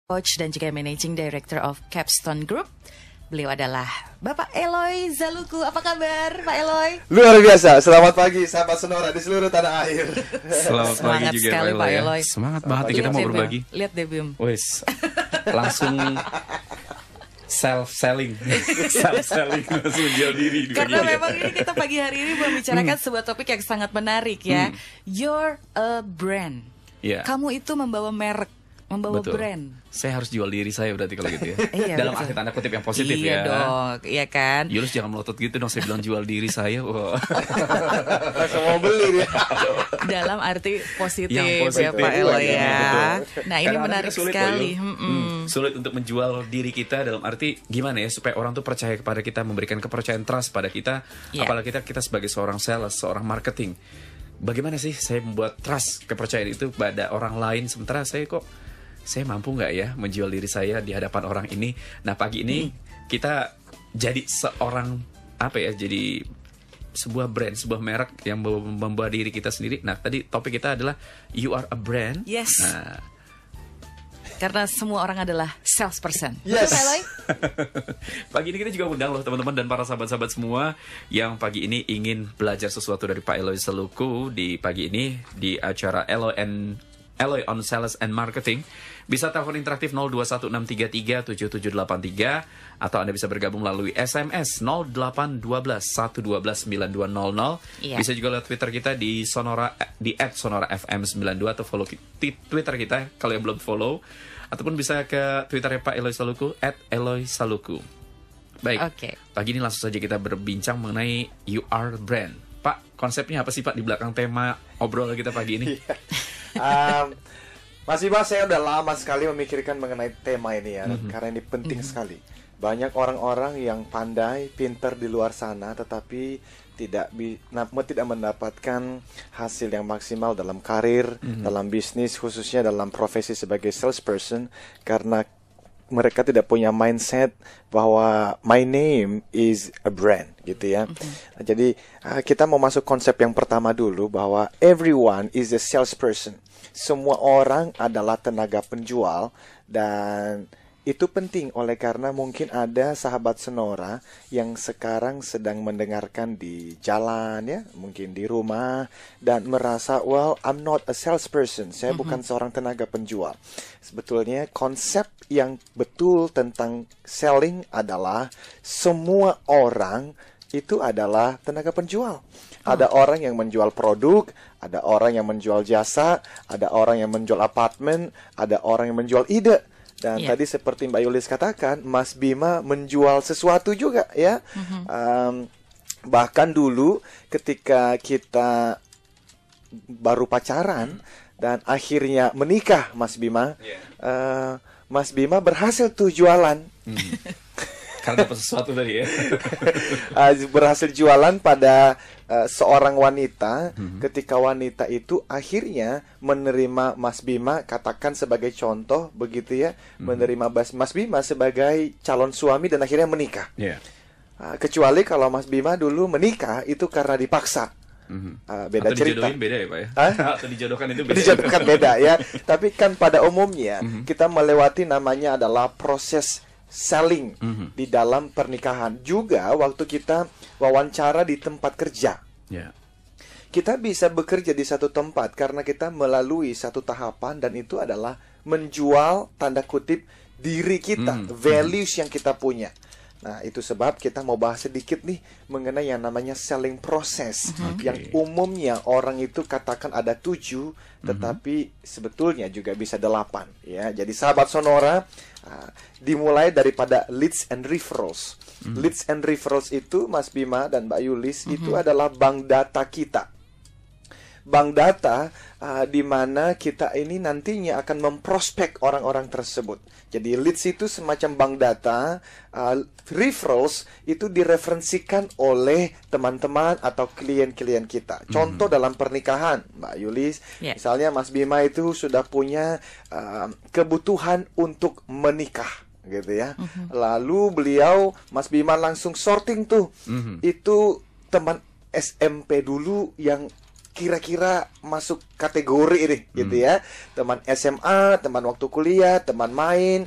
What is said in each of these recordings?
Coach dan juga Managing Director of Capstone Group. Beliau adalah Bapak Eloy Zaluku. Apa kabar, Pak Eloy? Luar biasa. Selamat pagi, sahabat Sonora di seluruh tanah air. Selamat pagi juga, sekali, Pak Eloy. Semangat banget nih kita mau berbagi. Lihat deh, Bim. Wes, langsung self-selling langsung jual diri. Karena memang ini kita pagi hari ini membicarakan sebuah topik yang sangat menarik ya. You're a brand. Yeah. Kamu itu membawa merek, membawa Betul. brand. Saya harus jual diri saya berarti kalau gitu ya. Iya, Dalam betul. arti tanda kutip yang positif Iya ya. dong, iya kan. Yulus jangan melotot gitu dong, saya bilang jual diri saya. Wow. Langsung mau beli dia. Dalam arti positif, Yang positif, ya Pak Eloy iya, ya. betul. Nah ini Kadang-kadang menarik kita sulit loh, sekali. Yul. Sulit untuk menjual diri kita dalam arti gimana ya supaya orang tuh percaya kepada kita, memberikan kepercayaan trust pada kita. Iya. Apalagi kita sebagai seorang sales, seorang marketing. Bagaimana sih saya membuat trust, kepercayaan itu pada orang lain sementara saya mampu nggak ya menjual diri saya di hadapan orang ini. Nah pagi ini kita jadi seorang jadi sebuah brand, sebuah merek yang membawa diri kita sendiri. Nah tadi topik kita adalah you are a brand. Yes. Nah, Karena semua orang adalah salesperson. Yes. Betul, Pak Eloy? pagi ini kita juga undang loh teman-teman dan para sahabat-sahabat semua yang pagi ini ingin belajar sesuatu dari Pak Eloy Zaluku di pagi ini di acara Eloy on Sales and Marketing. Bisa telepon interaktif 0216337783 atau Anda bisa bergabung melalui SMS 0812-112-9200. Iya. Bisa juga lihat Twitter kita di Sonora di @sonorafm92 atau follow Twitter kita kalau yang belum follow, ataupun bisa ke Twitternya Pak Eloy Zaluku @eloysaluku. Baik. Oke. Pagi ini langsung saja kita berbincang mengenai You Are Brand. Pak, konsepnya apa sih Pak di belakang tema obrolan kita pagi ini? Mas Bima, saya udah lama sekali memikirkan mengenai tema ini ya, karena ini penting sekali. Banyak orang-orang yang pandai, pintar di luar sana, tetapi tidak mendapatkan hasil yang maksimal dalam karir, dalam bisnis, khususnya dalam profesi sebagai salesperson, karena mereka tidak punya mindset bahwa my name is a brand gitu ya. Jadi kita mau masuk konsep yang pertama dulu bahwa everyone is a salesperson. Semua orang adalah tenaga penjual dan itu penting oleh karena mungkin ada sahabat Sonora yang sekarang sedang mendengarkan di jalan ya, mungkin di rumah dan merasa well I'm not a salesperson, saya bukan seorang tenaga penjual. Sebetulnya konsep yang betul tentang selling adalah semua orang itu adalah tenaga penjual. Ada orang yang menjual produk, ada orang yang menjual jasa, ada orang yang menjual apartemen, ada orang yang menjual ide. Dan tadi seperti Mbak Yulis katakan, Mas Bima menjual sesuatu juga ya. Bahkan dulu ketika kita baru pacaran dan akhirnya menikah, Mas Bima, Mas Bima berhasil tuh jualan. Karena dapat sesuatu tadi ya. Berhasil jualan pada seorang wanita. Ketika wanita itu akhirnya menerima Mas Bima, katakan sebagai contoh begitu ya, menerima Mas Bima sebagai calon suami dan akhirnya menikah. Kecuali kalau Mas Bima dulu menikah itu karena dipaksa. Beda atau cerita. Dijodohin beda ya Pak ya? Atau dijodohkan itu beda. Dijodohkan beda ya. Tapi kan pada umumnya kita melewati namanya adalah proses selling di dalam pernikahan. Juga waktu kita wawancara di tempat kerja, kita bisa bekerja di satu tempat karena kita melalui satu tahapan dan itu adalah menjual tanda kutip diri kita, values yang kita punya. Nah itu sebab kita mau bahas sedikit nih mengenai yang namanya selling process, yang umumnya orang itu katakan ada 7, tetapi sebetulnya juga bisa 8 ya. Jadi sahabat Sonora, dimulai daripada leads and referrals. Leads and referrals itu Mas Bima dan Mbak Yulis itu adalah bank data kita. Bank data di mana kita ini nantinya akan memprospek orang-orang tersebut. Jadi leads itu semacam bank data, referrals itu direferensikan oleh teman-teman atau klien-klien kita. Contoh dalam pernikahan, Mbak Yulis, misalnya Mas Bima itu sudah punya kebutuhan untuk menikah, gitu ya. Lalu beliau, Mas Bima langsung sorting tuh, itu teman SMP dulu yang kira-kira masuk kategori ini gitu ya. Teman SMA, teman waktu kuliah, teman main.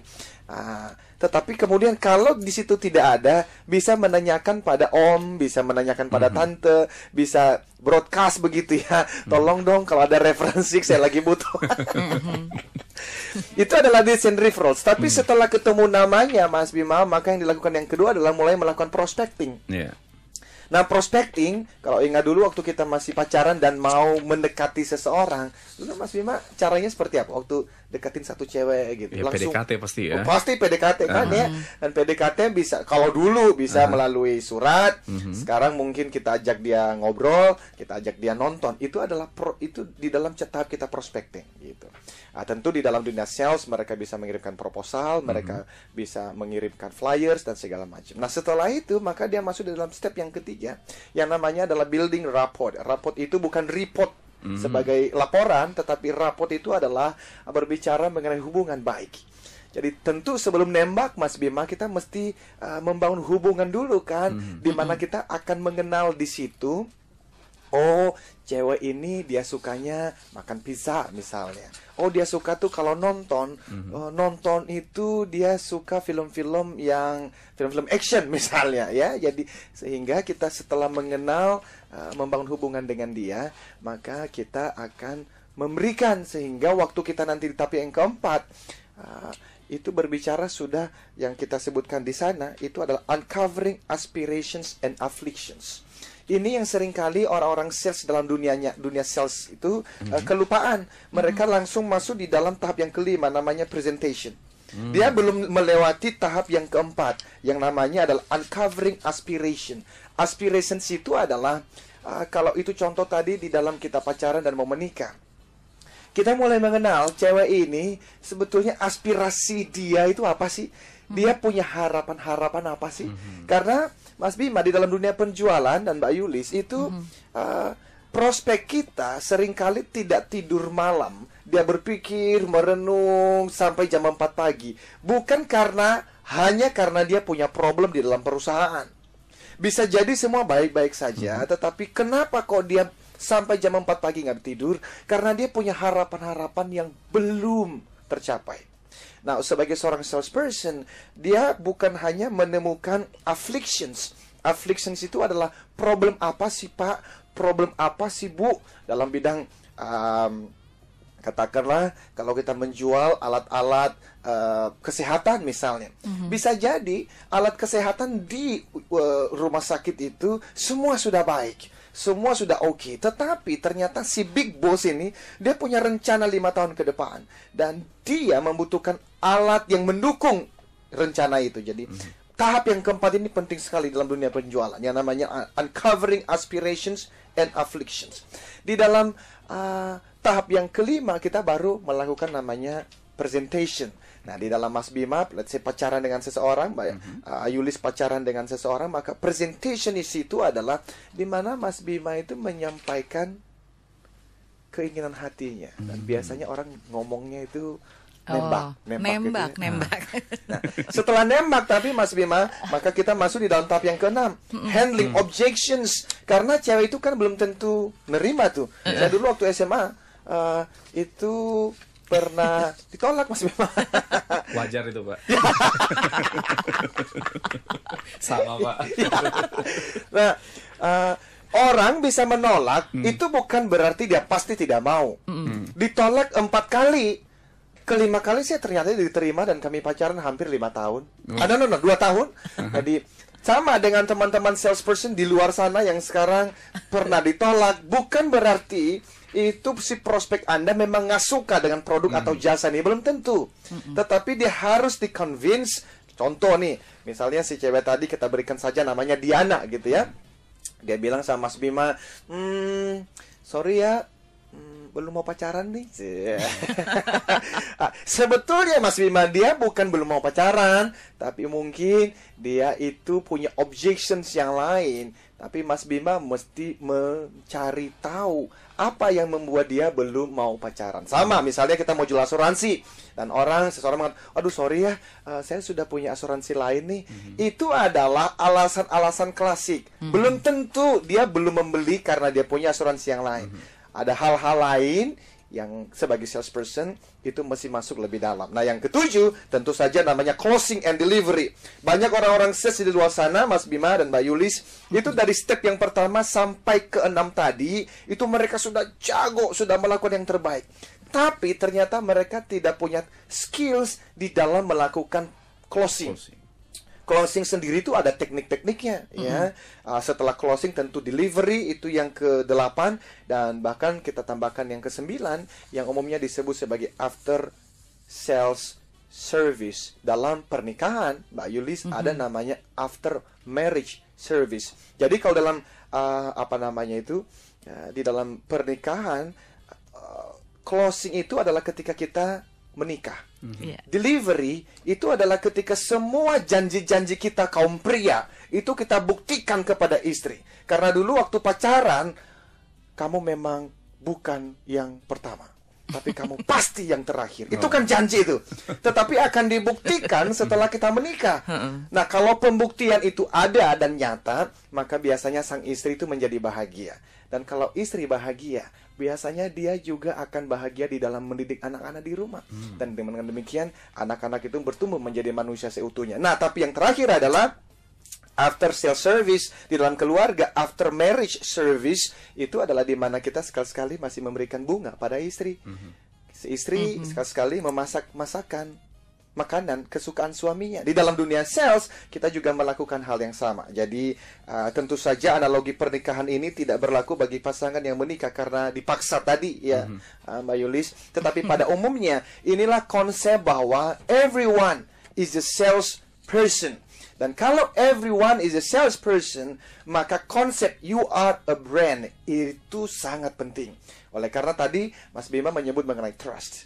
Tetapi kemudian kalau di situ tidak ada, bisa menanyakan pada om, bisa menanyakan pada tante, bisa broadcast begitu ya. Tolong dong kalau ada referensi, saya lagi butuh. Itu adalah design referrals. Tapi setelah ketemu namanya Mas Bima, maka yang dilakukan yang kedua adalah mulai melakukan prospecting. Nah, prospecting, kalau ingat dulu waktu kita masih pacaran dan mau mendekati seseorang, dulu Mas Bima caranya seperti apa? Waktu deketin satu cewek gitu, ya, langsung PDKT pasti ya. Pasti PDKT kan ya. Dan PDKT bisa, kalau dulu bisa melalui surat, sekarang mungkin kita ajak dia ngobrol, kita ajak dia nonton. Itu adalah itu di dalam tahap kita prospecting gitu. Tentu di dalam dunia sales mereka bisa mengirimkan proposal, mereka bisa mengirimkan flyers dan segala macam. Nah, setelah itu maka dia masuk di dalam step yang ketiga yang namanya adalah building rapport. Rapport itu bukan report sebagai laporan, tetapi rapport itu adalah berbicara mengenai hubungan baik. Jadi tentu sebelum nembak Mas Bima, kita mesti membangun hubungan dulu kan, di mana kita akan mengenal di situ. Oh, cewek ini dia sukanya makan pizza misalnya. Oh, dia suka tuh kalau nonton, nonton itu dia suka film-film yang film-film action misalnya ya. Jadi sehingga kita setelah mengenal, membangun hubungan dengan dia, maka kita akan memberikan sehingga waktu kita nanti di tahap yang keempat, itu berbicara sudah yang kita sebutkan di sana, itu adalah uncovering aspirations and afflictions. Ini yang seringkali orang-orang sales dalam dunia sales itu kelupaan. Mereka langsung masuk di dalam tahap yang kelima, namanya presentation. Dia belum melewati tahap yang keempat, yang namanya adalah uncovering aspiration. Aspirations itu adalah, kalau itu contoh tadi di dalam kita pacaran dan mau menikah. Kita mulai mengenal cewek ini, sebetulnya aspirasi dia itu apa sih? Dia punya harapan-harapan apa sih? Karena Mas Bima di dalam dunia penjualan dan Mbak Yulis itu prospek kita seringkali tidak tidur malam. Dia berpikir, merenung sampai jam 4 pagi. Bukan hanya karena dia punya problem di dalam perusahaan. Bisa jadi semua baik-baik saja, tetapi kenapa kok dia sampai jam 4 pagi nggak tidur? Karena dia punya harapan-harapan yang belum tercapai. Nah, sebagai seorang salesperson, dia bukan hanya menemukan afflictions. Afflictions itu adalah problem apa sih Pak? Problem apa sih Bu? Dalam bidang, katakanlah, kalau kita menjual alat-alat kesehatan misalnya. Bisa jadi alat kesehatan di rumah sakit itu semua sudah baik. Semua sudah oke, tetapi ternyata si big boss ini dia punya rencana 5 tahun ke depan dan dia membutuhkan alat yang mendukung rencana itu. Jadi tahap yang keempat ini penting sekali dalam dunia penjualan, yang namanya uncovering aspirations and afflictions. Di dalam tahap yang kelima kita baru melakukan namanya presentation. Nah, di dalam Mas Bima, let's say pacaran dengan seseorang, Yulis pacaran dengan seseorang, maka presentation di situ adalah di mana Mas Bima itu menyampaikan keinginan hatinya. Dan biasanya orang ngomongnya itu nembak gitu ya. Nah, setelah nembak tapi Mas Bima, maka kita masuk di dalam tahap yang keenam, handling objections. Karena cewek itu kan belum tentu nerima tuh. Saya dulu waktu SMA itu pernah ditolak Mas Bima. Wajar itu Pak. Sama Pak. Nah, orang bisa menolak itu bukan berarti dia pasti tidak mau. Ditolak 4 kali, ke-5 kali saya ternyata diterima dan kami pacaran hampir 5 tahun. 2 tahun. Jadi sama dengan teman-teman salesperson di luar sana yang sekarang pernah ditolak, bukan berarti itu si prospek Anda memang nggak suka dengan produk atau jasa ini, belum tentu. Tetapi dia harus di-convince. Contoh nih, misalnya si cewek tadi kita berikan saja namanya Diana gitu ya. Dia bilang sama Mas Bima, sorry ya, belum mau pacaran nih. Sebetulnya Mas Bima dia bukan belum mau pacaran, tapi mungkin dia itu punya objections yang lain. Tapi Mas Bima mesti mencari tahu apa yang membuat dia belum mau pacaran. Sama misalnya kita mau jual asuransi dan seseorang mengatakan, aduh sorry ya, saya sudah punya asuransi lain nih. Itu adalah alasan-alasan klasik. Belum tentu dia belum membeli karena dia punya asuransi yang lain. ada hal-hal lain yang sebagai salesperson itu mesti masuk lebih dalam. Nah, yang ketujuh tentu saja namanya closing and delivery. Banyak orang-orang sales di luar sana, Mas Bima dan Mbak Yulis, itu dari step yang pertama sampai ke 6 tadi, itu mereka sudah jago, sudah melakukan yang terbaik. Tapi ternyata mereka tidak punya skills di dalam melakukan closing. Closing sendiri itu ada teknik-tekniknya, ya. Setelah closing tentu delivery itu yang ke-8, dan bahkan kita tambahkan yang ke-9 yang umumnya disebut sebagai after sales service. Dalam pernikahan, Mbak Yulis, ada namanya after marriage service. Jadi kalau dalam di dalam pernikahan, closing itu adalah ketika kita menikah. Delivery itu adalah ketika semua janji-janji kita kaum pria itu kita buktikan kepada istri. Karena dulu waktu pacaran, kamu memang bukan yang pertama, tapi kamu pasti yang terakhir. Itu kan janji itu. Tetapi akan dibuktikan setelah kita menikah. Nah, kalau pembuktian itu ada dan nyata, maka biasanya sang istri itu menjadi bahagia. Dan kalau istri bahagia, biasanya dia juga akan bahagia di dalam mendidik anak-anak di rumah. Dan dengan demikian, anak-anak itu bertumbuh menjadi manusia seutuhnya. Nah, tapi yang terakhir adalah after sales service di dalam keluarga, after marriage service, itu adalah di mana kita sekali-sekali masih memberikan bunga pada istri. Si istri sekali-sekali memasak makanan kesukaan suaminya. Di dalam dunia sales, kita juga melakukan hal yang sama. Jadi, tentu saja analogi pernikahan ini tidak berlaku bagi pasangan yang menikah karena dipaksa tadi, ya, Mbak Yulis. Tetapi pada umumnya, inilah konsep bahwa everyone is a sales person. Dan kalau everyone is a salesperson, maka konsep you are a brand itu sangat penting. Oleh karena tadi Mas Bima menyebut mengenai trust.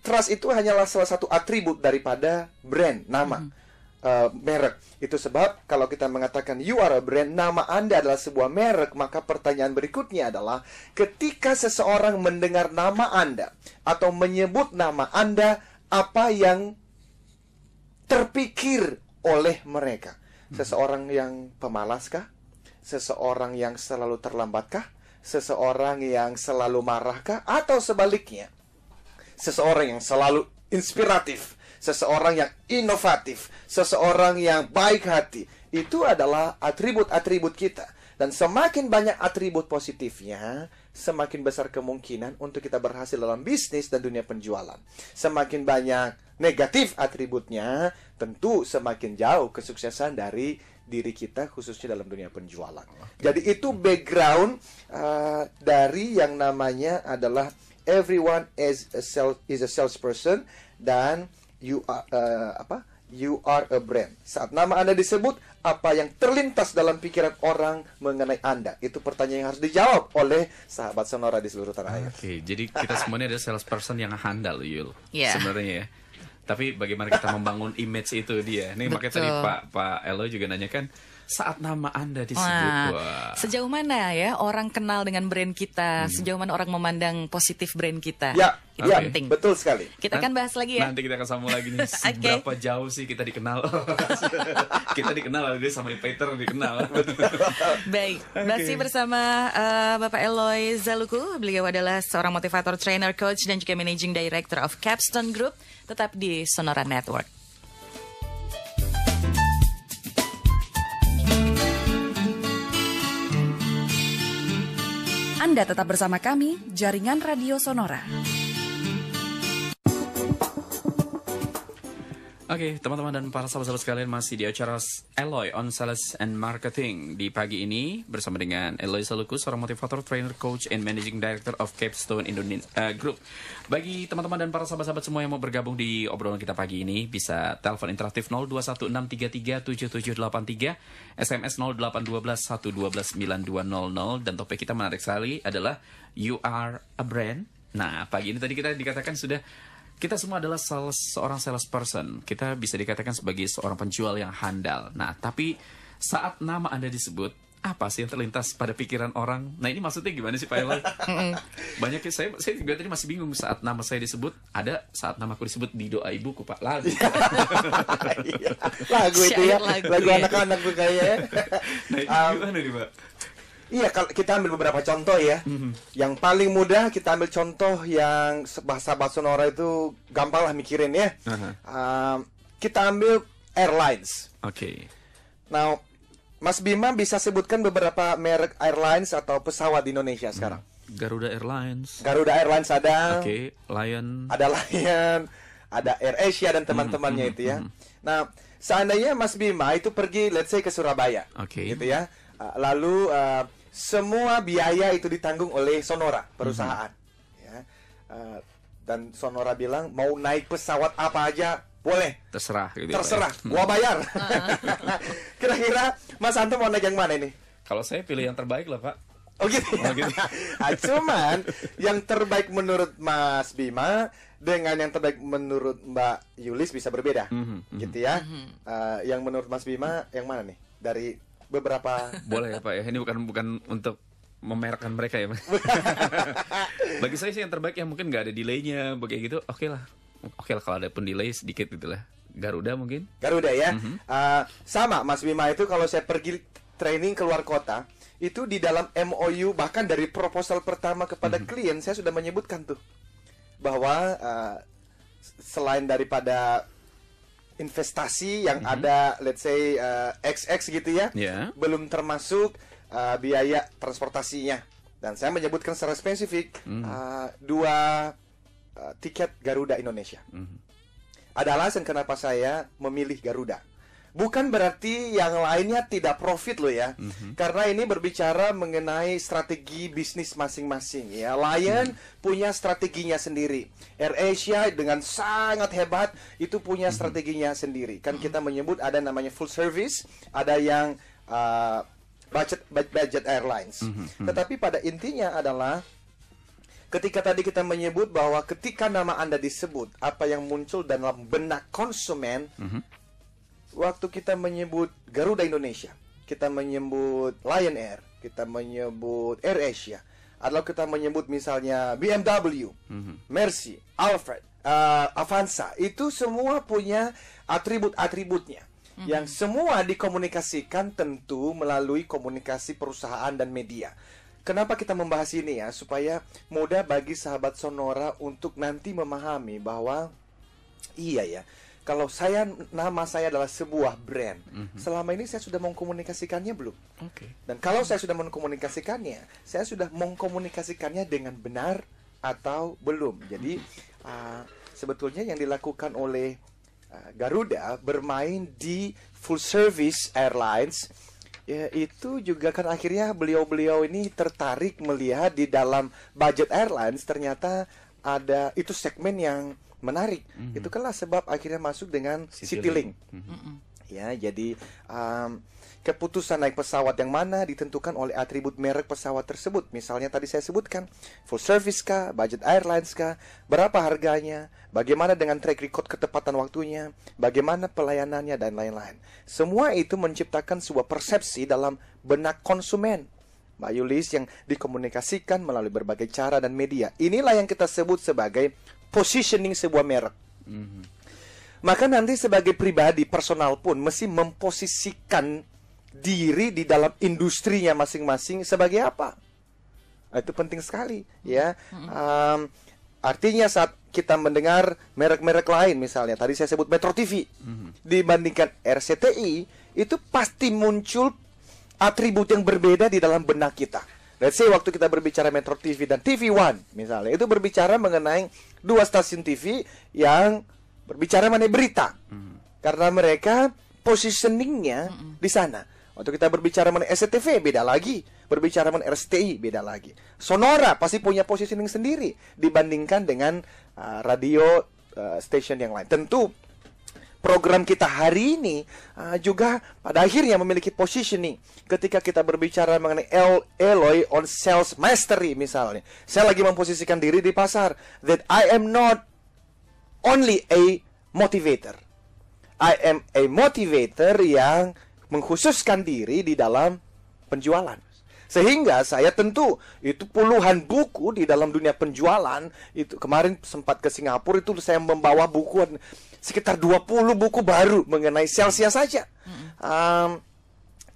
Trust itu hanyalah salah satu atribut daripada brand, nama, merek. Itu sebab kalau kita mengatakan you are a brand, nama Anda adalah sebuah merek, maka pertanyaan berikutnya adalah ketika seseorang mendengar nama Anda atau menyebut nama Anda, apa yang terpikir oleh mereka? Seseorang yang pemalaskah? Seseorang yang selalu terlambatkah? Seseorang yang selalu marahkah? Atau sebaliknya, seseorang yang selalu inspiratif, seseorang yang inovatif, seseorang yang baik hati. Itu adalah atribut-atribut kita. Dan semakin banyak atribut positifnya, semakin besar kemungkinan untuk kita berhasil dalam bisnis dan dunia penjualan. Semakin banyak negatif atributnya, tentu semakin jauh kesuksesan dari diri kita, khususnya dalam dunia penjualan. Jadi itu background dari yang namanya adalah everyone is a salesperson, dan you are a brand. Saat nama Anda disebut, apa yang terlintas dalam pikiran orang mengenai Anda? Itu pertanyaan yang harus dijawab oleh sahabat Sonora di seluruh tanah air. Oke, jadi kita semuanya adalah salesperson yang handal, Yul. Yeah. Sebenarnya ya. Tapi bagaimana kita membangun image itu dia. Nih makanya tadi Pak Elo juga nanyakan, saat nama Anda disebut, sejauh mana ya orang kenal dengan brand kita, sejauh mana orang memandang positif brand kita. Ya, itu penting. Betul sekali. Kita akan bahas lagi ya. Nanti kita akan sambung lagi nih. Seberapa jauh sih kita dikenal? Kita dikenal, dia sama Peter dikenal. Baik, masih bersama Bapak Eloy Zaluku. Beliau adalah seorang motivator, trainer, coach, dan juga managing director of Capstone Group. Tetap di Sonora Network. Anda tetap bersama kami, Jaringan Radio Sonora. Oke, teman-teman dan para sahabat-sahabat sekalian, masih di acara Eloy on Sales and Marketing di pagi ini bersama dengan Eloy Zaluku, seorang motivator, trainer, coach, and managing director of Capstone Group. Bagi teman-teman dan para sahabat-sahabat semua yang mau bergabung di obrolan kita pagi ini, bisa telepon interaktif 0216337783, SMS 0812112920, dan topik kita menarik sekali adalah You Are a Brand. Nah, pagi ini tadi kita dikatakan kita semua adalah seorang salesperson. Kita bisa dikatakan sebagai seorang penjual yang handal. Nah, tapi saat nama Anda disebut, apa sih yang terlintas pada pikiran orang? Nah, ini maksudnya gimana sih, Pak Eloy? Banyak saya juga tadi masih bingung saat nama saya disebut. Ada saat namaku disebut di doa ibuku, Pak. Lagu itu ya. Lagu anak-anak tuh kayaknya. Nah, itu gimana nih, Pak? Iya, kalau kita ambil beberapa contoh ya. Yang paling mudah kita ambil contoh yang sahabat Sonora itu gampang lah mikirin ya. Kita ambil airlines. Oke. Nah, Mas Bima bisa sebutkan beberapa merek airlines atau pesawat di Indonesia sekarang? Garuda Airlines. Garuda Airlines ada. Oke, Lion. Ada Lion, ada AirAsia dan teman-temannya itu ya. Nah, seandainya Mas Bima itu pergi, let's say ke Surabaya, gitu ya. Lalu semua biaya itu ditanggung oleh Sonora perusahaan, ya. Dan Sonora bilang mau naik pesawat apa aja boleh, Terserah gitu. terserah, gua bayar. Kira-kira Mas Anto mau naik yang mana ini? Kalau saya pilih yang terbaik lah, Pak. Oh gitu. Cuman yang terbaik menurut Mas Bima dengan yang terbaik menurut Mbak Yulis bisa berbeda, gitu ya. Yang menurut Mas Bima yang mana nih? Dari beberapa. Boleh ya Pak ya. Ini bukan untuk memerekkan mereka ya. Bagi saya sih yang terbaik yang mungkin nggak ada delaynya, begitu gitu. Oke lah kalau ada pun delay sedikit gitulah. Garuda mungkin. Garuda ya. Sama Mas Bima itu kalau saya pergi training keluar kota itu di dalam MOU bahkan dari proposal pertama kepada klien saya sudah menyebutkan tuh bahwa selain daripada investasi yang ada let's say XX gitu ya, belum termasuk biaya transportasinya, dan saya menyebutkan secara spesifik 2 tiket Garuda Indonesia. Ada alasan kenapa saya memilih Garuda. Bukan berarti yang lainnya tidak profit loh ya. Karena ini berbicara mengenai strategi bisnis masing-masing ya. Lion punya strateginya sendiri. AirAsia dengan sangat hebat itu punya strateginya sendiri. Kan kita menyebut ada namanya full service, ada yang budget airlines. Tetapi pada intinya adalah ketika tadi kita menyebut bahwa ketika nama Anda disebut, apa yang muncul dalam benak konsumen, waktu kita menyebut Garuda Indonesia, kita menyebut Lion Air, kita menyebut AirAsia, atau kita menyebut misalnya BMW, Mercy, Alfred, Avanza, itu semua punya atribut-atributnya. Yang semua dikomunikasikan tentu melalui komunikasi perusahaan dan media. Kenapa kita membahas ini ya? Supaya mudah bagi sahabat Sonora untuk nanti memahami bahwa iya ya, kalau nama saya adalah sebuah brand, selama ini saya sudah mengkomunikasikannya belum? Dan kalau saya sudah mengkomunikasikannya, saya sudah mengkomunikasikannya dengan benar atau belum? Jadi sebetulnya yang dilakukan oleh Garuda bermain di full service airlines, ya, itu juga kan akhirnya beliau-beliau ini tertarik melihat di dalam budget airlines ternyata ada itu segmen yang menarik. Itu kan lah sebab akhirnya masuk dengan Citylink. Ya, jadi keputusan naik pesawat yang mana ditentukan oleh atribut merek pesawat tersebut. Misalnya tadi saya sebutkan full service kah, budget airlines kah, berapa harganya, bagaimana dengan track record ketepatan waktunya, bagaimana pelayanannya dan lain-lain. Semua itu menciptakan sebuah persepsi dalam benak konsumen, Mbak Yulis, yang dikomunikasikan melalui berbagai cara dan media. Inilah yang kita sebut sebagai positioning sebuah merek. Maka nanti sebagai pribadi, personal pun mesti memposisikan diri di dalam industrinya masing-masing sebagai apa? Itu penting sekali ya. Artinya saat kita mendengar merek-merek lain, misalnya tadi saya sebut Metro TV dibandingkan RCTI, itu pasti muncul atribut yang berbeda di dalam benak kita. Let's say waktu kita berbicara Metro TV dan TV One misalnya, itu berbicara mengenai 2 stasiun TV yang berbicara mengenai berita. Karena mereka positioningnya di sana. Waktu kita berbicara mengenai SCTV beda lagi, berbicara mengenai RCTI beda lagi. Sonora pasti punya positioning sendiri dibandingkan dengan radio station yang lain. Tentu program kita hari ini juga pada akhirnya memiliki positioning. Ketika kita berbicara mengenai Eloy on sales mastery misalnya, saya lagi memposisikan diri di pasar that I am not only a motivator. I am a motivator yang mengkhususkan diri di dalam penjualan. Sehingga saya tentu itu puluhan buku di dalam dunia penjualan. Itu kemarin sempat ke Singapura, itu saya membawa buku sekitar 20 buku baru mengenai salesnya saja.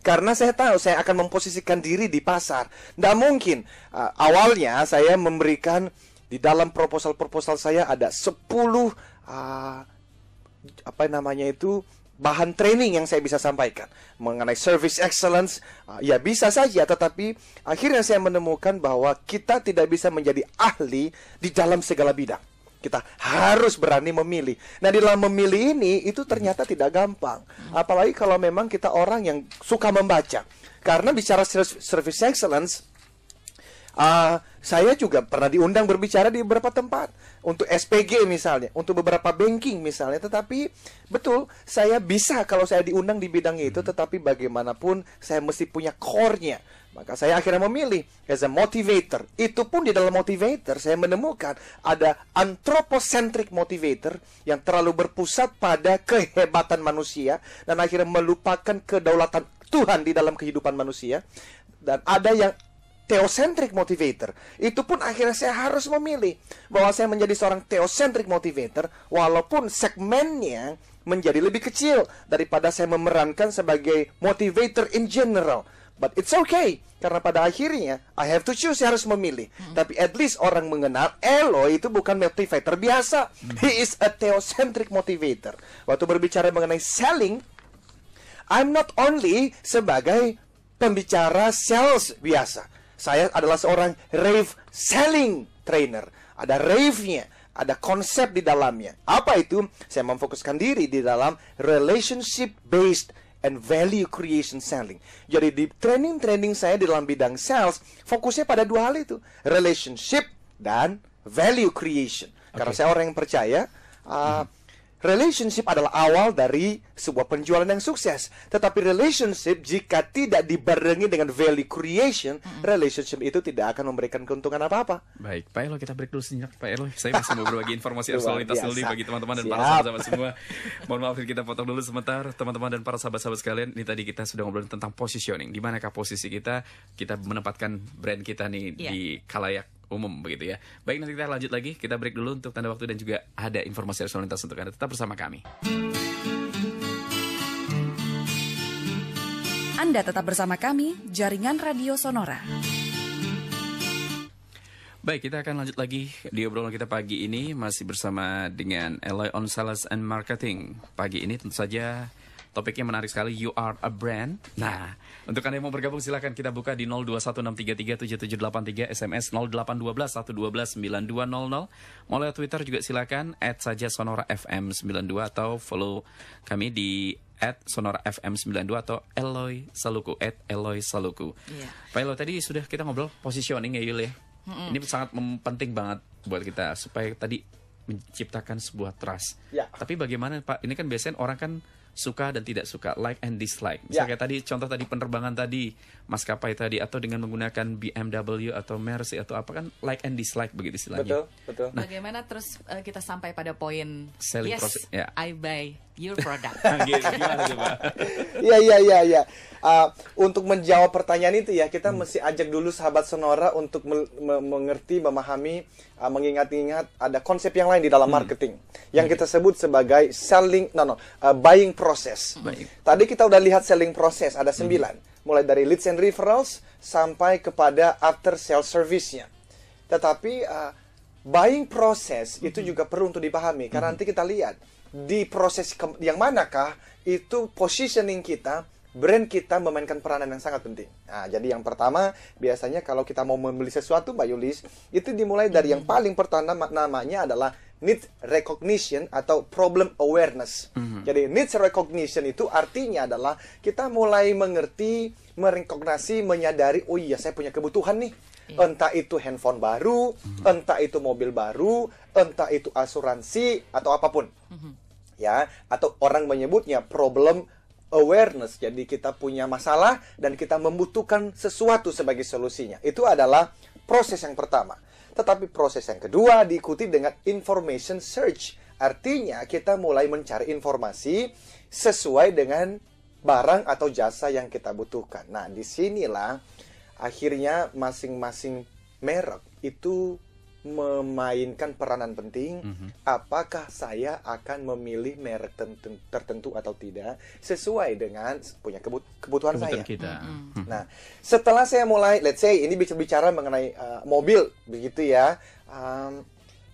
Karena saya tahu saya akan memposisikan diri di pasar. Nggak mungkin. Awalnya saya memberikan di dalam proposal saya ada 10 bahan training yang saya bisa sampaikan mengenai service excellence. Ya bisa saja, tetapi akhirnya saya menemukan bahwa kita tidak bisa menjadi ahli di dalam segala bidang. Kita harus berani memilih. Nah, di dalam memilih ini itu ternyata tidak gampang. Apalagi kalau memang kita orang yang suka membaca. Karena bicara service excellence, saya juga pernah diundang berbicara di beberapa tempat. Untuk SPG misalnya, untuk beberapa banking misalnya. Tetapi betul, saya bisa kalau saya diundang di bidang itu. Tetapi bagaimanapun saya mesti punya core-nya. Maka saya akhirnya memilih as a motivator. Itu pun di dalam motivator saya menemukan ada anthropocentric motivator yang terlalu berpusat pada kehebatan manusia dan akhirnya melupakan kedaulatan Tuhan di dalam kehidupan manusia. Dan ada yang theocentric motivator. Itu pun akhirnya saya harus memilih bahwa saya menjadi seorang theocentric motivator walaupun segmennya menjadi lebih kecil daripada saya memerankan sebagai motivator in general. But it's okay, karena pada akhirnya I have to choose, saya harus memilih. Tapi at least orang mengenal Eloy itu bukan motivator biasa. He is a theocentric motivator. Waktu berbicara mengenai selling, I'm not only sebagai pembicara sales biasa. Saya adalah seorang rave selling trainer. Ada rave-nya, ada konsep di dalamnya. Apa itu? Saya memfokuskan diri di dalam relationship based and value creation selling. Jadi di training saya di dalam bidang sales, fokusnya pada dua hal itu, relationship dan value creation. Karena saya orang yang percaya, relationship adalah awal dari sebuah penjualan yang sukses. Tetapi relationship jika tidak dibarengi dengan value creation, relationship itu tidak akan memberikan keuntungan apa-apa. Baik, Pak Eloy, kita break dulu sejenak, Pak Eloy. Saya masih mau berbagi informasi arus lalu lintas dulu bagi teman-teman dan para sahabat semua. Mohon maaf kita potong dulu sebentar, teman-teman dan para sahabat-sahabat sekalian. Ini tadi kita sudah ngobrolin tentang positioning. Di manakah posisi kita menempatkan brand kita nih di khalayak umum begitu ya. Baik, nanti kita lanjut lagi. Kita break dulu untuk tanda waktu dan juga ada informasi arus lalu lintas untuk Anda. Tetap bersama kami. Anda tetap bersama kami, Jaringan Radio Sonora. Baik, kita akan lanjut lagi di obrolan kita pagi ini. Masih bersama dengan Eloy on Sales and Marketing. Pagi ini tentu saja topiknya menarik sekali, you are a brand. Nah, untuk Anda yang mau bergabung silakan kita buka di 0216337783, SMS 0812-112-9200. Mau lewat Twitter juga silakan, @saja Sonora FM 92 atau follow kami di @Sonora FM 92 atau Eloy Saluku, @Eloy Saluku. Pak Eloy, tadi sudah kita ngobrol positioning ya Yul ya. Ini sangat penting banget buat kita supaya tadi menciptakan sebuah trust. Tapi bagaimana Pak, ini kan biasanya orang kan suka dan tidak suka, like and dislike. Misalnya kayak tadi, contoh tadi penerbangan tadi, maskapai tadi, atau dengan menggunakan BMW atau Mercy atau apa kan, like and dislike begitu istilahnya. Betul. Nah, bagaimana terus kita sampai pada poin selling yes, process, I buy your product. Gimana tuh Pak? Iya. Untuk menjawab pertanyaan itu ya, kita mesti ajak dulu sahabat Sonora untuk mengerti, memahami, mengingat-ingat ada konsep yang lain di dalam marketing yang kita sebut sebagai buying process. Tadi kita udah lihat selling process ada 9, mulai dari leads and referrals sampai kepada after sales service-nya. Tetapi buying process itu juga perlu untuk dipahami karena nanti kita lihat di proses yang manakah itu positioning kita, brand kita memainkan peranan yang sangat penting. Nah, jadi yang pertama, biasanya kalau kita mau membeli sesuatu, Mbak Yulis, itu dimulai dari yang paling pertama, namanya adalah needs recognition atau problem awareness. Jadi needs recognition itu artinya adalah kita mulai mengerti, merekognisi, menyadari, oh iya saya punya kebutuhan nih. Entah itu handphone baru, entah itu mobil baru, entah itu asuransi atau apapun. Ya, atau orang menyebutnya problem awareness. Jadi kita punya masalah dan kita membutuhkan sesuatu sebagai solusinya. Itu adalah proses yang pertama. Tetapi proses yang kedua diikuti dengan information search. Artinya kita mulai mencari informasi sesuai dengan barang atau jasa yang kita butuhkan. Nah, disinilah akhirnya masing-masing merek itu memainkan peranan penting. Apakah saya akan memilih merek tertentu atau tidak sesuai dengan punya kebutuhan saya. Kita. Nah, setelah saya mulai, let's say ini bicara mengenai mobil, begitu ya.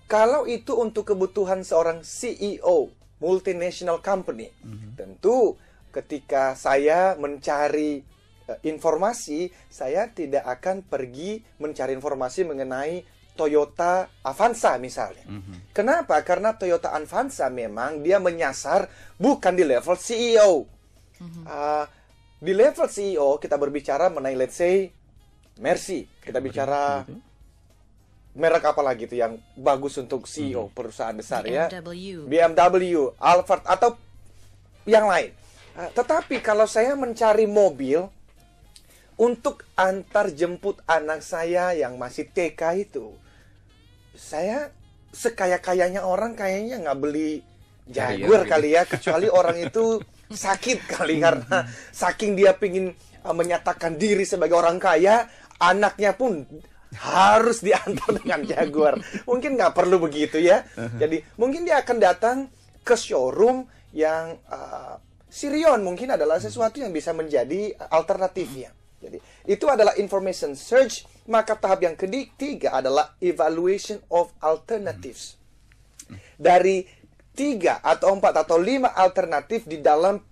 Kalau itu untuk kebutuhan seorang CEO multinational company, tentu ketika saya mencari informasi, saya tidak akan pergi mencari informasi mengenai Toyota Avanza misalnya. Kenapa? Karena Toyota Avanza memang dia menyasar bukan di level CEO. Di level CEO kita berbicara mengenai let's say Mercy. Kita bicara merek apa lagi itu yang bagus untuk CEO perusahaan besar ya? BMW, Alphard atau yang lain. Tetapi kalau saya mencari mobil untuk antar jemput anak saya yang masih TK itu, saya sekaya-kayanya orang kayaknya nggak beli Jaguar kali ya, kecuali orang itu sakit kali karena saking dia pingin menyatakan diri sebagai orang kaya, anaknya pun harus diantar dengan Jaguar. Mungkin nggak perlu begitu ya. Jadi mungkin dia akan datang ke showroom yang Sirion mungkin adalah sesuatu yang bisa menjadi alternatifnya. Jadi itu adalah information search. Maka tahap yang ketiga adalah evaluation of alternatives. Dari 3 atau 4 atau 5 alternatif di dalam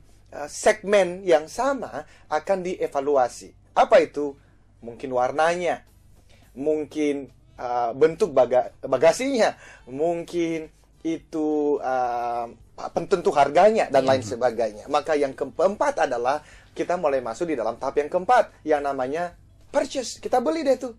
segmen yang sama akan dievaluasi. Apa itu? Mungkin warnanya, mungkin bentuk bagasinya, mungkin itu penentu harganya dan lain sebagainya. Maka yang keempat adalah kita mulai masuk di dalam tahap yang keempat yang namanya purchase. Kita beli deh tuh.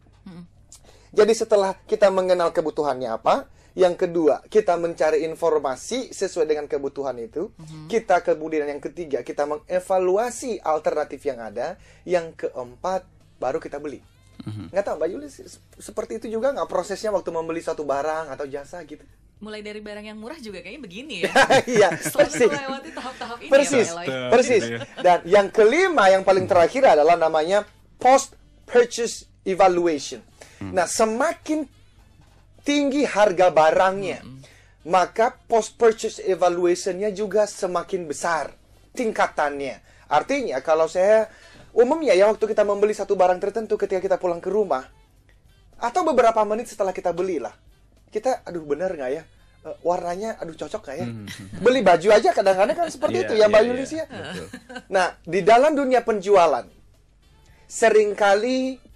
Jadi setelah kita mengenal kebutuhannya apa, yang kedua kita mencari informasi sesuai dengan kebutuhan itu. Kita kemudian yang ketiga kita mengevaluasi alternatif yang ada. Yang keempat baru kita beli. Nggak tahu Mbak Yuli seperti itu juga nggak prosesnya waktu membeli suatu barang atau jasa gitu? Mulai dari barang yang murah juga kayaknya begini ya. Iya, persis. Melewati tahap-tahap ini persis, ya, Pak Eloy. persis. Dan yang kelima yang paling terakhir adalah namanya post-purchase evaluation. Nah, semakin tinggi harga barangnya, maka post-purchase evaluation-nya juga semakin besar tingkatannya. Artinya, kalau saya umumnya ya waktu kita membeli satu barang tertentu ketika kita pulang ke rumah, atau beberapa menit setelah kita belilah, kita, aduh bener nggak ya? Warnanya, aduh cocok nggak ya? Beli baju aja kadang-kadang kan seperti itu ya Mbak Yulis ya. Nah, di dalam dunia penjualan, seringkali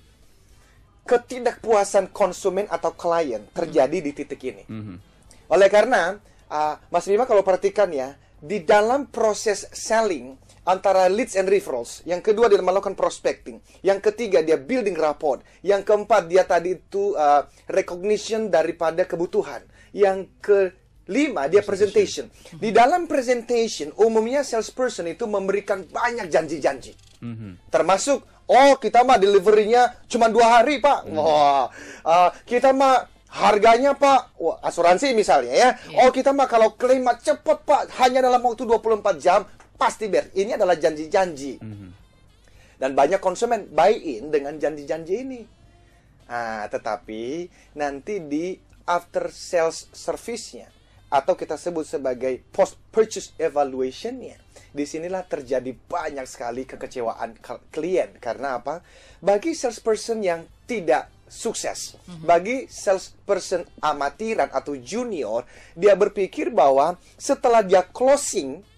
ketidakpuasan konsumen atau klien terjadi di titik ini. Oleh karena, Mas Bima kalau perhatikan ya, di dalam proses selling, antara leads and referrals, yang kedua dia melakukan prospecting, yang ketiga dia building rapport, yang keempat dia tadi itu recognition daripada kebutuhan, yang kelima dia presentation. Di dalam presentation umumnya salesperson itu memberikan banyak janji-janji, termasuk kita mah deliverynya cuma 2 hari Pak, kita mah harganya Pak, asuransi misalnya ya, kita mah kalau klaim mah cepet Pak, hanya dalam waktu 24 jam pasti ber. Ini adalah janji-janji. Dan banyak konsumen buy-in dengan janji-janji ini. Tetapi nanti di after sales service-nya atau kita sebut sebagai post-purchase evaluation-nya, disinilah terjadi banyak sekali kekecewaan klien. Karena apa? Bagi salesperson yang tidak sukses, bagi salesperson amatiran atau junior, dia berpikir bahwa setelah dia closing,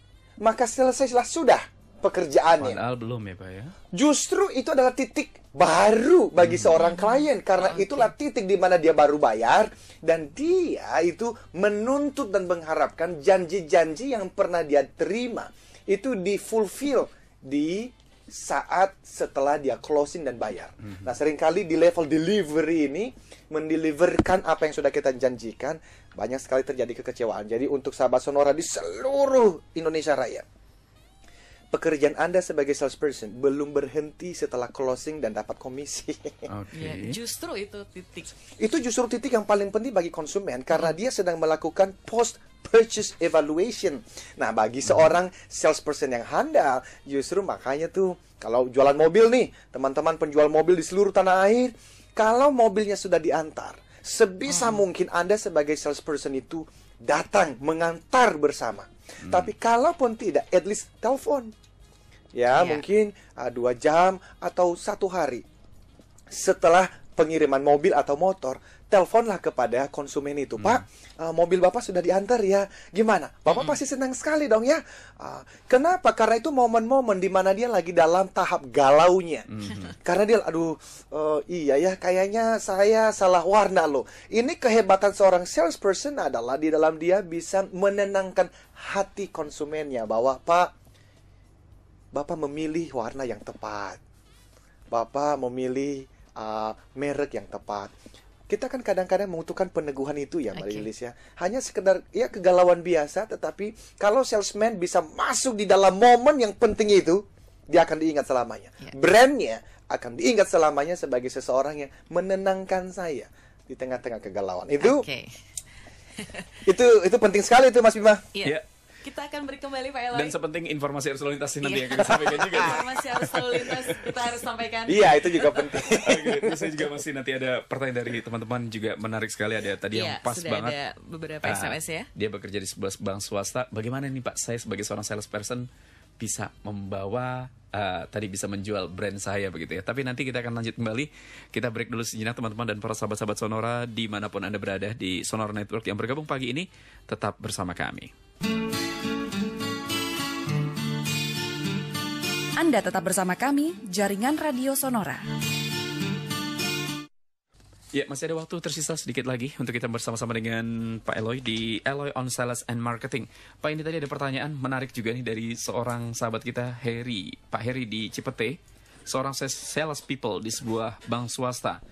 maka selesailah sudah pekerjaannya. Padahal belum ya Pak ya. Justru itu adalah titik baru bagi seorang klien. Karena itulah titik di mana dia baru bayar. Dan dia itu menuntut dan mengharapkan janji-janji yang pernah dia terima itu di-fulfill di saat setelah dia closing dan bayar. Nah, seringkali di level delivery ini, mendeliverkan apa yang sudah kita janjikan, banyak sekali terjadi kekecewaan. Jadi untuk sahabat Sonora di seluruh Indonesia Raya, pekerjaan Anda sebagai salesperson belum berhenti setelah closing dan dapat komisi. Ya, justru itu titik. Itu justru titik yang paling penting bagi konsumen, karena dia sedang melakukan post-purchase evaluation. Nah, bagi seorang salesperson yang handal, justru makanya tuh, kalau jualan mobil nih, teman-teman penjual mobil di seluruh tanah air, kalau mobilnya sudah diantar, Sebisa mungkin Anda sebagai salesperson itu datang, mengantar bersama. Tapi kalaupun tidak, at least telepon. Ya, mungkin 2 jam atau 1 hari setelah pengiriman mobil atau motor, teleponlah kepada konsumen itu. Pak, mobil Bapak sudah diantar ya. Gimana? Bapak pasti senang sekali dong ya. Kenapa? Karena itu momen-momen di mana dia lagi dalam tahap galaunya. Karena dia, iya ya, kayaknya saya salah warna loh. Ini kehebatan seorang salesperson adalah di dalam dia bisa menenangkan hati konsumennya bahwa, Pak, Bapak memilih warna yang tepat. Bapak memilih merek yang tepat. Kita kan kadang-kadang membutuhkan peneguhan itu ya, Mbak Lilis ya. Hanya sekedar ya kegalauan biasa, tetapi kalau salesman bisa masuk di dalam momen yang penting itu, dia akan diingat selamanya. Brandnya akan diingat selamanya sebagai seseorang yang menenangkan saya di tengah-tengah kegalauan. Itu itu penting sekali itu, Mas Bima. Iya. Kita akan beri kembali Pak Eloy. Dan sepenting informasi arus lalu lintas nanti yang kita sampaikan juga. Informasi arus lalu lintas kita harus sampaikan. Iya, itu juga penting. Oke, saya juga masih nanti ada pertanyaan dari teman-teman juga menarik sekali, ada tadi yang pas sudah banget. Ada beberapa SMS ya. Dia bekerja di sebuah bank swasta. Bagaimana nih Pak, saya sebagai seorang salesperson bisa membawa tadi bisa menjual brand saya begitu ya. Tapi nanti kita akan lanjut kembali. Kita break dulu sejenak teman-teman dan para sahabat-sahabat Sonora dimanapun Anda berada di Sonora Network yang bergabung pagi ini, tetap bersama kami. Anda tetap bersama kami, Jaringan Radio Sonora. Ya, masih ada waktu tersisa sedikit lagi untuk kita bersama-sama dengan Pak Eloy di Eloy on Sales and Marketing. Pak, ini tadi ada pertanyaan menarik juga nih dari seorang sahabat kita, Heri. Pak Heri di Cipete, seorang sales people di sebuah bank swasta.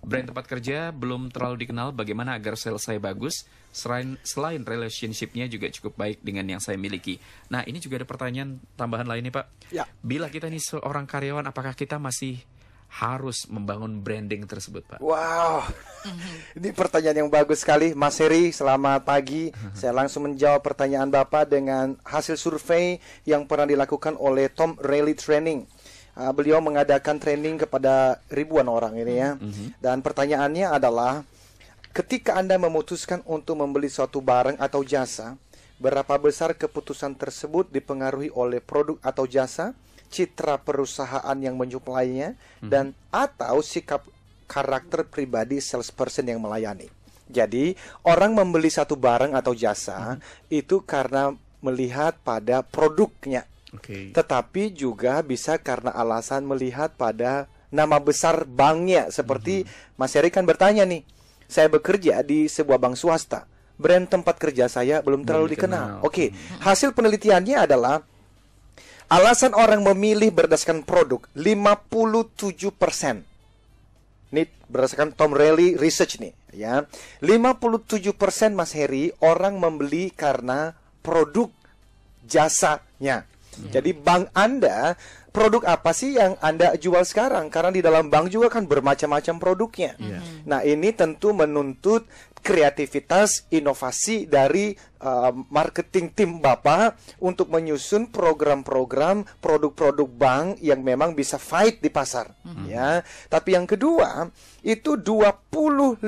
Brand tempat kerja belum terlalu dikenal, bagaimana agar sales saya bagus, selain relationship-nya juga cukup baik dengan yang saya miliki. Nah, ini juga ada pertanyaan tambahan lain nih Pak. Ya. Bila kita nih seorang karyawan, apakah kita masih harus membangun branding tersebut, Pak? Wow, ini pertanyaan yang bagus sekali, Mas Heri. Selamat pagi. Saya langsung menjawab pertanyaan Bapak dengan hasil survei yang pernah dilakukan oleh Tom Rayleigh Training. Beliau mengadakan training kepada ribuan orang ini ya. Dan pertanyaannya adalah, ketika Anda memutuskan untuk membeli suatu barang atau jasa, berapa besar keputusan tersebut dipengaruhi oleh produk atau jasa, citra perusahaan yang menyuplainya, dan atau sikap karakter pribadi salesperson yang melayani. Jadi, orang membeli satu barang atau jasa itu karena melihat pada produknya. Tetapi juga bisa karena alasan melihat pada nama besar banknya. Seperti Mas Heri kan bertanya nih, saya bekerja di sebuah bank swasta, brand tempat kerja saya belum terlalu dikenal. Oke, hasil penelitiannya adalah alasan orang memilih berdasarkan produk 57%. Ini berdasarkan Tom Rayleigh Research nih ya. 57% Mas Heri orang membeli karena produk jasanya. Jadi bank Anda, produk apa sih yang Anda jual sekarang? Karena di dalam bank juga kan bermacam-macam produknya. Nah, ini tentu menuntut kreativitas, inovasi dari marketing tim Bapak untuk menyusun program-program produk-produk bank yang memang bisa fight di pasar. Ya. Tapi yang kedua, itu 25%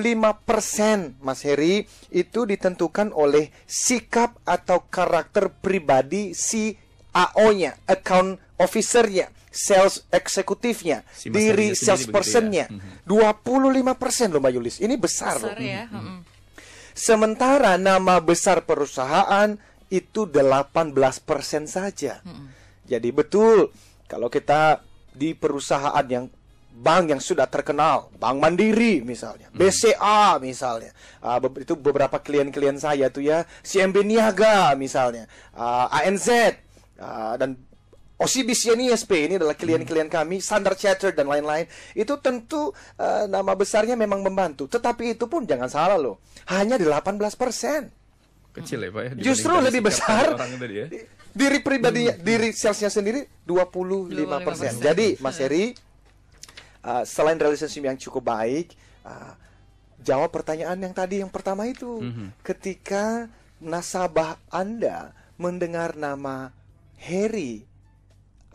Mas Heri itu ditentukan oleh sikap atau karakter pribadi si AO-nya, account officer-nya, sales eksekutifnya, diri salesperson-nya. 25% loh Mbak Yulis. Ini besar loh. Ya. Sementara nama besar perusahaan itu 18% saja. Jadi betul, kalau kita di perusahaan yang bank yang sudah terkenal, Bank Mandiri misalnya, BCA misalnya, itu beberapa klien-klien saya tuh ya, CMB Niaga misalnya, ANZ, dan OCBC ISP ini adalah klien-klien kami, Standard Chartered dan lain-lain. Itu tentu nama besarnya memang membantu. Tetapi itu pun jangan salah loh, hanya 18%. Kecil ya Pak ya? Justru lebih besar tadi, ya? diri pribadinya, diri salesnya sendiri 25%. Jadi Mas Heri, selain relationship yang cukup baik, jawab pertanyaan yang tadi yang pertama itu. Ketika nasabah Anda mendengar nama Heri,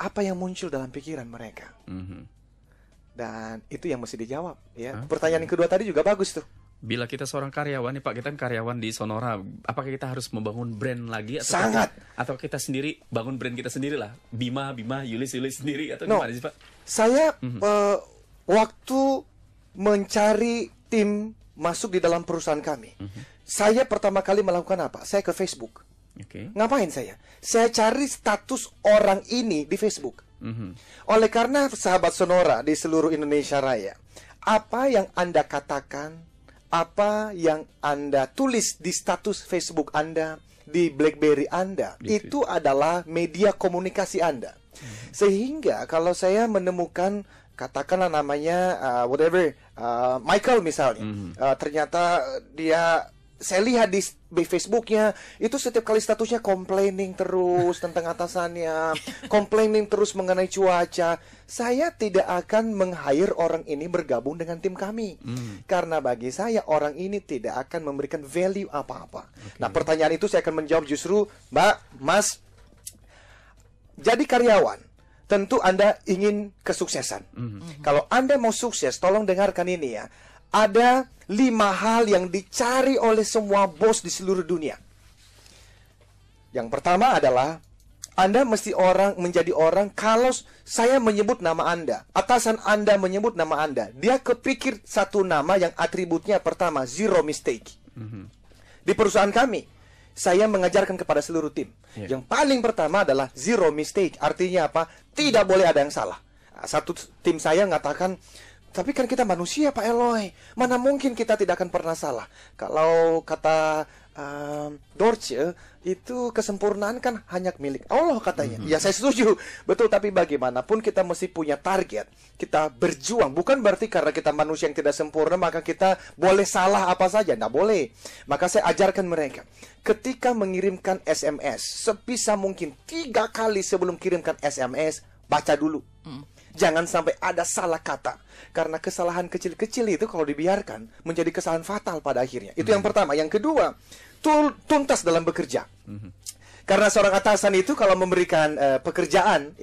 apa yang muncul dalam pikiran mereka? Dan itu yang mesti dijawab ya. Pertanyaan yang kedua tadi juga bagus tuh. Bila kita seorang karyawan nih Pak, kita kan karyawan di Sonora, apakah kita harus membangun brand lagi atau Sangat. atau kita sendiri bangun brand kita sendiri lah, Bima, Yulis sendiri atau gimana sih Pak? Saya waktu mencari tim masuk di dalam perusahaan kami, saya pertama kali melakukan apa? Saya ke Facebook. Oke. Ngapain saya? Saya cari status orang ini di Facebook. Oleh karena sahabat Sonora di seluruh Indonesia Raya, apa yang Anda katakan, apa yang Anda tulis di status Facebook Anda, di BlackBerry Anda, itu adalah media komunikasi Anda. Sehingga kalau saya menemukan, katakanlah namanya Michael misalnya, ternyata dia, saya lihat di Facebooknya itu setiap kali statusnya complaining terus tentang atasannya, complaining terus mengenai cuaca. Saya tidak akan meng-hire orang ini bergabung dengan tim kami, karena bagi saya orang ini tidak akan memberikan value apa-apa. Nah, pertanyaan itu saya akan menjawab justru, Mbak, Mas, jadi karyawan tentu Anda ingin kesuksesan. Kalau Anda mau sukses, tolong dengarkan ini ya. Ada 5 hal yang dicari oleh semua bos di seluruh dunia. Yang pertama adalah Anda mesti menjadi orang, kalau saya menyebut nama Anda, atasan Anda menyebut nama Anda, dia kepikir satu nama yang atributnya pertama, zero mistake. Di perusahaan kami, saya mengajarkan kepada seluruh tim. Yang paling pertama adalah zero mistake. Artinya apa? Tidak boleh ada yang salah. Satu tim saya mengatakan, tapi kan kita manusia Pak Eloy, mana mungkin kita tidak akan pernah salah. Kalau kata Dorce, itu kesempurnaan kan hanya milik Allah katanya. Ya saya setuju, betul, tapi bagaimanapun kita mesti punya target. Kita berjuang, bukan berarti karena kita manusia yang tidak sempurna maka kita boleh salah apa saja, tidak boleh. Maka saya ajarkan mereka, ketika mengirimkan SMS, sebisa mungkin 3 kali sebelum kirimkan SMS, baca dulu. Jangan sampai ada salah kata. Karena kesalahan kecil-kecil itu kalau dibiarkan menjadi kesalahan fatal pada akhirnya. Itu yang pertama. Yang kedua, tuntas dalam bekerja. Karena seorang atasan itu kalau memberikan pekerjaan,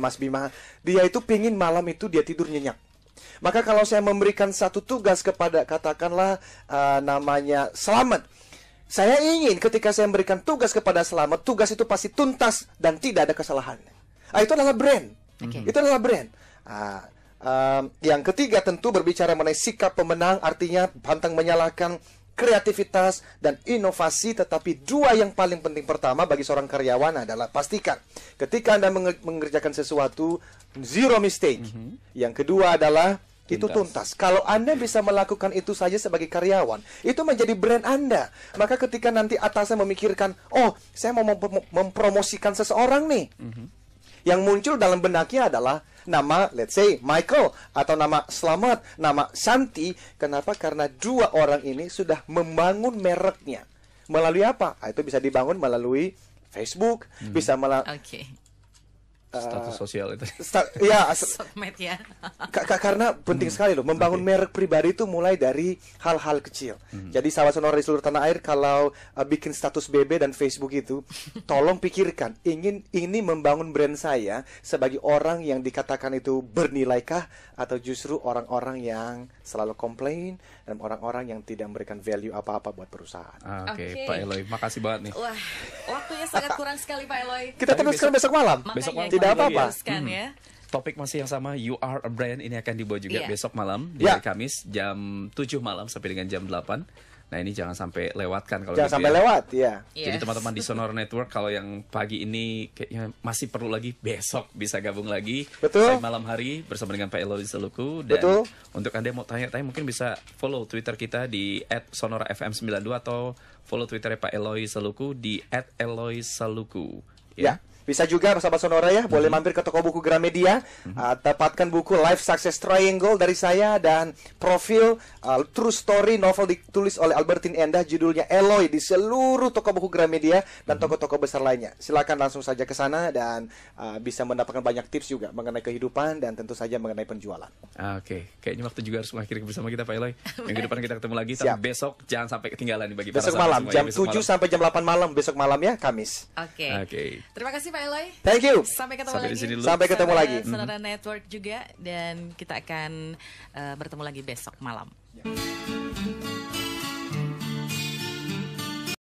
Mas Bima, dia itu pingin malam itu dia tidur nyenyak. Maka kalau saya memberikan satu tugas kepada, katakanlah namanya Selamat, saya ingin ketika saya memberikan tugas kepada Selamat, tugas itu pasti tuntas dan tidak ada kesalahan. Itu adalah brand. Itu adalah brand. Yang ketiga tentu berbicara mengenai sikap pemenang, artinya pantang menyalahkan, kreativitas dan inovasi. Tetapi 2 yang paling penting pertama bagi seorang karyawan adalah pastikan ketika Anda mengerjakan sesuatu, zero mistake. Yang kedua adalah itu tuntas. Kalau Anda bisa melakukan itu saja sebagai karyawan, itu menjadi brand Anda. Maka ketika nanti atasan memikirkan, oh saya mau mempromosikan seseorang nih, yang muncul dalam benaknya adalah nama, let's say, Michael, atau nama Selamat, nama Santi. Kenapa? Karena 2 orang ini sudah membangun mereknya. Melalui apa? Itu bisa dibangun melalui Facebook, bisa melalui status sosial itu. Ya, Sosmed ya. Karena penting sekali loh, membangun merek pribadi itu mulai dari hal-hal kecil. Jadi sahabat Sonora di seluruh tanah air, kalau bikin status BB dan Facebook itu, tolong pikirkan, ini membangun brand saya sebagai orang yang dikatakan itu bernilaikah, atau justru orang-orang yang selalu komplain dan orang-orang yang tidak memberikan value apa-apa buat perusahaan. Oke, Pak Eloy, makasih banget nih. Wah, waktunya sangat kurang sekali Pak Eloy. Kita teruskan besok malam. Besok malam tidak apa-apa. Ya. Topik masih yang sama, You Are a Brand, ini akan dibawa juga besok malam di hari Kamis jam 7 malam sampai dengan jam 8. Nah ini jangan sampai lewatkan kalau jangan sampai lewat ya. Jadi teman-teman di Sonora Network, kalau yang pagi ini kayaknya masih perlu lagi, besok bisa gabung lagi. Betul. Malam hari bersama dengan Pak Eloy Seluku. Dan untuk Anda yang mau tanya-tanya, mungkin bisa follow Twitter kita di @sonorafm92 atau follow Twitternya Pak Eloy Seluku di @eloyseluku. Ya. Bisa juga sahabat Sonora ya, boleh mampir ke toko buku Gramedia, dapatkan buku Life Success Triangle dari saya, dan profil True Story novel ditulis oleh Albertine Endah, judulnya Eloy, di seluruh toko buku Gramedia dan toko-toko besar lainnya. Silakan langsung saja ke sana dan bisa mendapatkan banyak tips juga mengenai kehidupan dan tentu saja mengenai penjualan. Oke, kayaknya waktu juga harus mengakhiri bersama kita Pak Eloy. Minggu depan kita ketemu lagi, tapi besok jangan sampai ketinggalan nih bagi para besok malam jam 7 sampai jam 8 malam besok malam ya, Kamis. Oke. Terima kasih Pak Eloy. Thank you. Sampai ketemu lagi. Sampai ketemu lagi. Sonora Network juga, dan kita akan bertemu lagi besok malam.